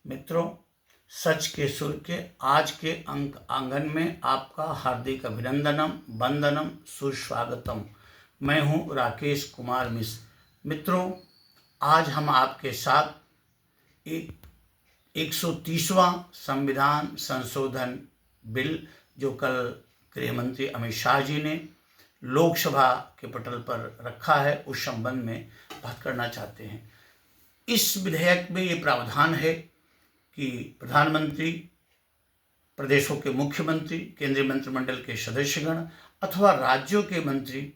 मित्रों, सच के सुर के आज के अंक आंगन में आपका हार्दिक अभिनंदनम, वंदनम, सुस्वागतम। मैं हूं राकेश कुमार मिश्र। मित्रों, आज हम आपके साथ एक 130वां संविधान संशोधन बिल जो कल गृह मंत्री अमित शाह जी ने लोकसभा के पटल पर रखा है, उस संबंध में बात करना चाहते हैं। इस विधेयक में ये प्रावधान है कि प्रधानमंत्री, प्रदेशों के मुख्यमंत्री, केंद्रीय मंत्रिमंडल के सदस्यगण अथवा राज्यों के मंत्री,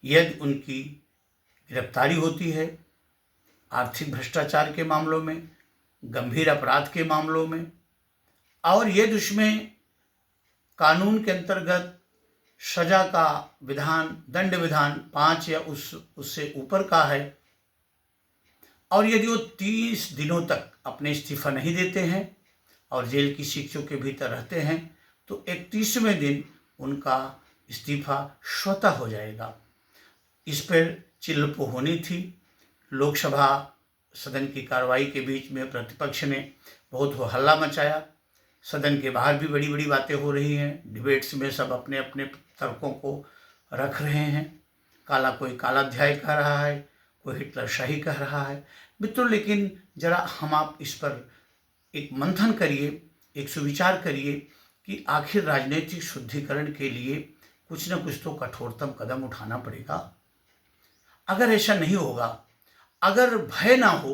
यदि उनकी गिरफ्तारी होती है आर्थिक भ्रष्टाचार के मामलों में, गंभीर अपराध के मामलों में, और यदि उसमें कानून के अंतर्गत सजा का विधान, दंड विधान 5 या उससे ऊपर का है, और यदि वो 30 दिनों तक अपने इस्तीफा नहीं देते हैं और जेल की शिक्षों के भीतर रहते हैं, तो 31वें दिन उनका इस्तीफा स्वतः हो जाएगा। इस पर चिल्लपो होनी थी। लोकसभा सदन की कार्रवाई के बीच में प्रतिपक्ष ने बहुत हो हल्ला मचाया। सदन के बाहर भी बड़ी बड़ी बातें हो रही हैं। डिबेट्स में सब अपने अपने तर्कों को रख रहे हैं। कोई कालाध्याय कह रहा है, कोई हिटलर शाही कह रहा है। मित्रों, लेकिन जरा हम आप इस पर एक मंथन करिए, एक सुविचार करिए कि आखिर राजनीतिक शुद्धिकरण के लिए कुछ न कुछ तो कठोरतम कदम उठाना पड़ेगा। अगर ऐसा नहीं होगा, अगर भय ना हो,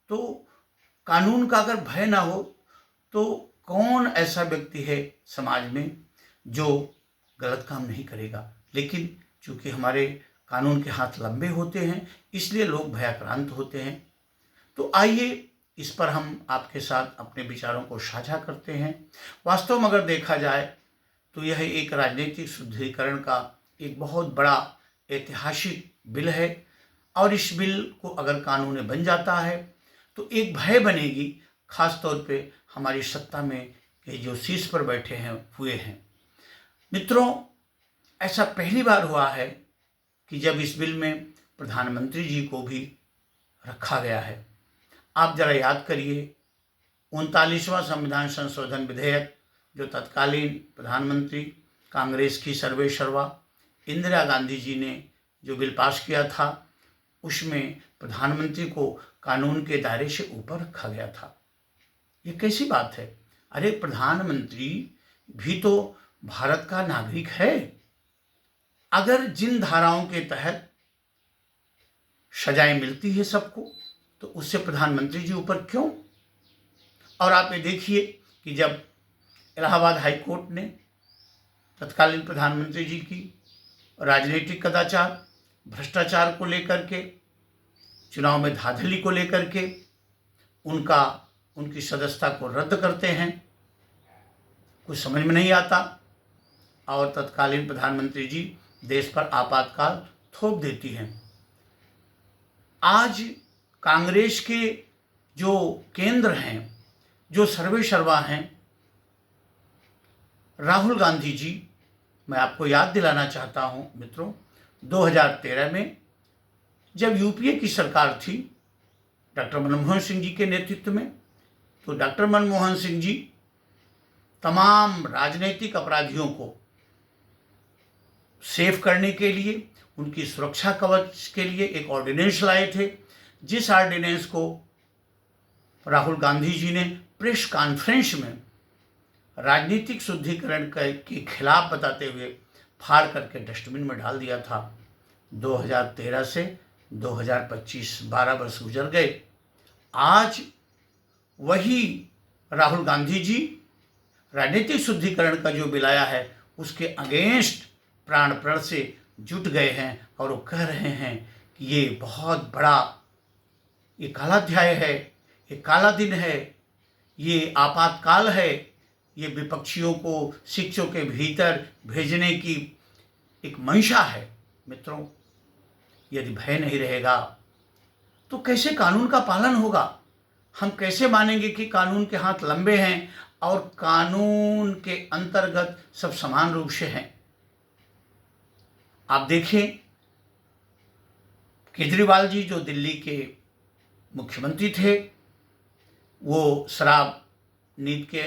तो कानून का अगर भय ना हो, तो कौन ऐसा व्यक्ति है समाज में जो गलत काम नहीं करेगा। लेकिन चूंकि हमारे कानून के हाथ लंबे होते हैं, इसलिए लोग भयाक्रांत होते हैं। तो आइए इस पर हम आपके साथ अपने विचारों को साझा करते हैं। वास्तव में अगर देखा जाए तो यह एक राजनीतिक शुद्धिकरण का एक बहुत बड़ा ऐतिहासिक बिल है, और इस बिल को अगर कानून बन जाता है तो एक भय बनेगी, खास तौर पे हमारी सत्ता में के जो शीर्ष पर बैठे हैं हुए हैं। मित्रों, ऐसा पहली बार हुआ है कि जब इस बिल में प्रधानमंत्री जी को भी रखा गया है। आप जरा याद करिए, 39वां संविधान संशोधन विधेयक जो तत्कालीन प्रधानमंत्री कांग्रेस की सर्वेसर्वा इंदिरा गांधी जी ने जो बिल पास किया था, उसमें प्रधानमंत्री को कानून के दायरे से ऊपर रखा गया था। ये कैसी बात है? अरे, प्रधानमंत्री भी तो भारत का नागरिक है। अगर जिन धाराओं के तहत सजाएं मिलती है सबको, तो उससे प्रधानमंत्री जी ऊपर क्यों? और आप ये देखिए कि जब इलाहाबाद हाई कोर्ट ने तत्कालीन प्रधानमंत्री जी की राजनीतिक कदाचार, भ्रष्टाचार को लेकर के, चुनाव में धांधली को लेकर के उनकी सदस्यता को रद्द करते हैं, कुछ समझ में नहीं आता, और तत्कालीन प्रधानमंत्री जी देश पर आपातकाल थोप देती हैं। आज कांग्रेस के जो केंद्र हैं, जो सर्वेसर्वा हैं, राहुल गांधी जी, मैं आपको याद दिलाना चाहता हूं मित्रों, 2013 में जब यूपीए की सरकार थी डॉक्टर मनमोहन सिंह जी के नेतृत्व में, तो डॉक्टर मनमोहन सिंह जी तमाम राजनीतिक अपराधियों को सेव करने के लिए, उनकी सुरक्षा कवच के लिए एक ऑर्डिनेंस लाए थे, जिस ऑर्डिनेंस को राहुल गांधी जी ने प्रेस कॉन्फ्रेंस में राजनीतिक शुद्धिकरण के खिलाफ बताते हुए फाड़ करके डस्टबिन में डाल दिया था। 2013 से 2025 12 वर्ष गुजर गए। आज वही राहुल गांधी जी राजनीतिक शुद्धिकरण का जो बिल आया है, उसके अगेंस्ट प्राण प्रण से जुट गए हैं, और वो कह रहे हैं कि ये बहुत बड़ा ये कालाध्याय है, ये काला दिन है, ये आपातकाल है, ये विपक्षियों को शिक्षों के भीतर भेजने की एक मंशा है। मित्रों, यदि भय नहीं रहेगा तो कैसे कानून का पालन होगा? हम कैसे मानेंगे कि कानून के हाथ लंबे हैं और कानून के अंतर्गत सब समान रूप से हैं? आप देखें, केजरीवाल जी जो दिल्ली के मुख्यमंत्री थे, वो शराब नीति के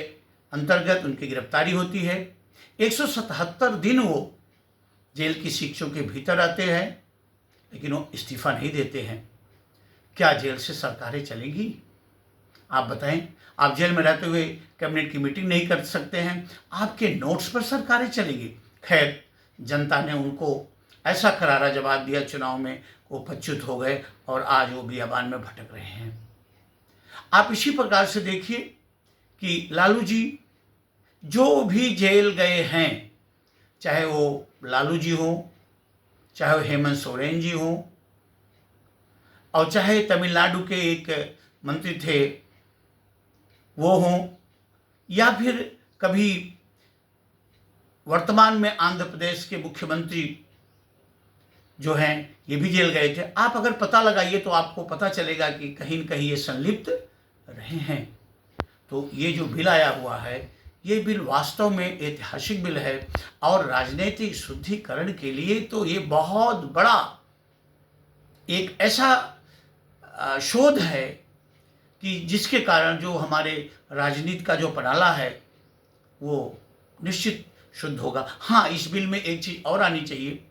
अंतर्गत उनकी गिरफ्तारी होती है। 177 दिन वो जेल की शिक्षों के भीतर रहते हैं, लेकिन वो इस्तीफा नहीं देते हैं। क्या जेल से सरकारें चलेंगी? आप बताएं। आप जेल में रहते हुए कैबिनेट की मीटिंग नहीं कर सकते हैं, आपके नोट्स पर सरकारें चलेंगी। खैर, जनता ने उनको ऐसा करारा जवाब दिया चुनाव में, वो पच्युत हो गए और आज वो बियाबान में भटक रहे हैं। आप इसी प्रकार से देखिए कि लालू जी जो भी जेल गए हैं, चाहे वो लालू जी हो, चाहे वो हेमंत सोरेन जी हो, और चाहे तमिलनाडु के एक मंत्री थे वो हों, या फिर कभी वर्तमान में आंध्र प्रदेश के मुख्यमंत्री जो हैं ये भी जेल गए थे। आप अगर पता लगाइए तो आपको पता चलेगा कि कहीं न कहीं ये संलिप्त रहे हैं। तो ये जो बिल आया हुआ है, ये बिल वास्तव में ऐतिहासिक बिल है और राजनीतिक शुद्धिकरण के लिए तो ये बहुत बड़ा एक ऐसा शोध है कि जिसके कारण जो हमारे राजनीति का जो पनाला है वो निश्चित शुद्ध होगा। हाँ, इस बिल में एक चीज़ और आनी चाहिए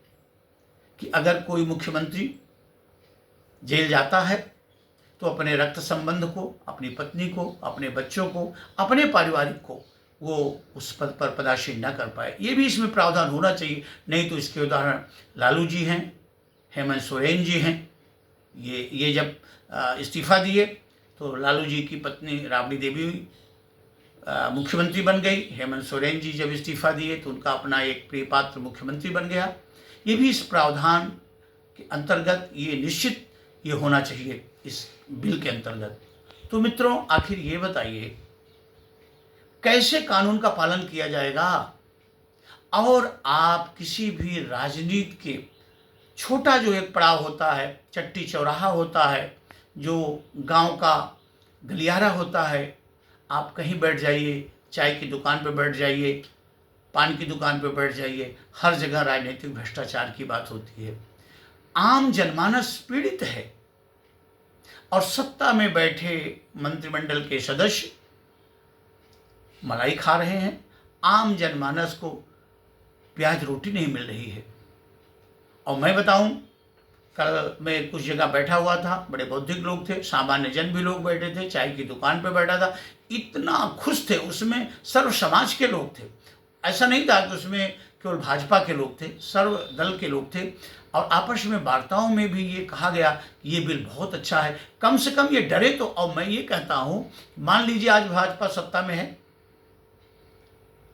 कि अगर कोई मुख्यमंत्री जेल जाता है तो अपने रक्त संबंध को, अपनी पत्नी को, अपने बच्चों को, अपने पारिवारिक को वो उस पद पर पदासीन न कर पाए। ये भी इसमें प्रावधान होना चाहिए। नहीं तो इसके उदाहरण लालू जी हैं, हेमंत सोरेन जी हैं। ये जब इस्तीफा दिए तो लालू जी की पत्नी राबड़ी देवी मुख्यमंत्री बन गई। हेमंत सोरेन जी जब इस्तीफा दिए तो उनका अपना एक प्रिय पात्र मुख्यमंत्री बन गया। ये भी इस प्रावधान के अंतर्गत ये निश्चित ये होना चाहिए इस बिल के अंतर्गत। तो मित्रों, आखिर ये बताइए कैसे कानून का पालन किया जाएगा और आप किसी भी राजनीति के छोटा जो एक पड़ाव होता है, चट्टी चौराहा होता है, जो गांव का गलियारा होता है, आप कहीं बैठ जाइए, चाय की दुकान पर बैठ जाइए, पान की दुकान पर बैठ जाइए, हर जगह राजनीतिक भ्रष्टाचार की बात होती है। आम जनमानस पीड़ित है और सत्ता में बैठे मंत्रिमंडल के सदस्य मलाई खा रहे हैं। आम जनमानस को प्याज रोटी नहीं मिल रही है। और मैं बताऊं, कल मैं कुछ जगह बैठा हुआ था, बड़े बौद्धिक लोग थे, सामान्य जन भी लोग बैठे थे, चाय की दुकान पे बैठा था, इतना खुश थे। उसमें सर्व समाज के लोग थे, ऐसा नहीं था कि उसमें केवल भाजपा के लोग थे, सर्व दल के लोग थे। और आपस में वार्ताओं में भी ये कहा गया कि ये बिल बहुत अच्छा है, कम से कम ये डरे तो। और मैं ये कहता हूँ, मान लीजिए आज भाजपा सत्ता में है,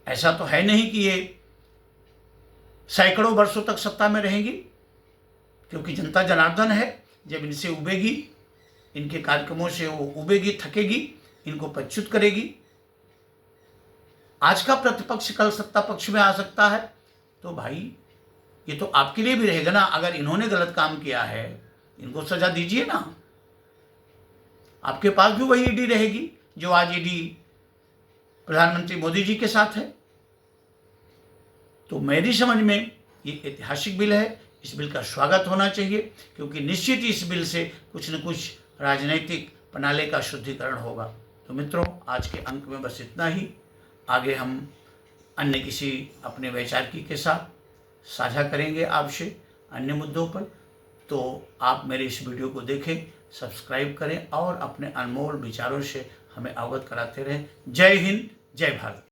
ऐसा तो है नहीं कि ये सैकड़ों वर्षों तक सत्ता में रहेंगी, क्योंकि जनता जनार्दन है। जब इनसे उबेगी, इनके कार्यक्रमों से वो उबेगी, थकेगी, इनको पच्युत करेगी। आज का प्रतिपक्ष कल सत्ता पक्ष में आ सकता है। तो भाई ये तो आपके लिए भी रहेगा ना। अगर इन्होंने गलत काम किया है, इनको सजा दीजिए ना। आपके पास भी वही ईडी रहेगी जो आज ईडी प्रधानमंत्री मोदी जी के साथ है। तो मेरी समझ में ये ऐतिहासिक बिल है। इस बिल का स्वागत होना चाहिए, क्योंकि निश्चित इस बिल से कुछ न कुछ राजनीतिक पनाले का शुद्धिकरण होगा। तो मित्रों, आज के अंक में बस इतना ही। आगे हम अन्य किसी अपने वैचारिकी के साथ साझा करेंगे आपसे अन्य मुद्दों पर। तो आप मेरे इस वीडियो को देखें, सब्सक्राइब करें और अपने अनमोल विचारों से हमें अवगत कराते रहें। जय हिंद, जय भारत।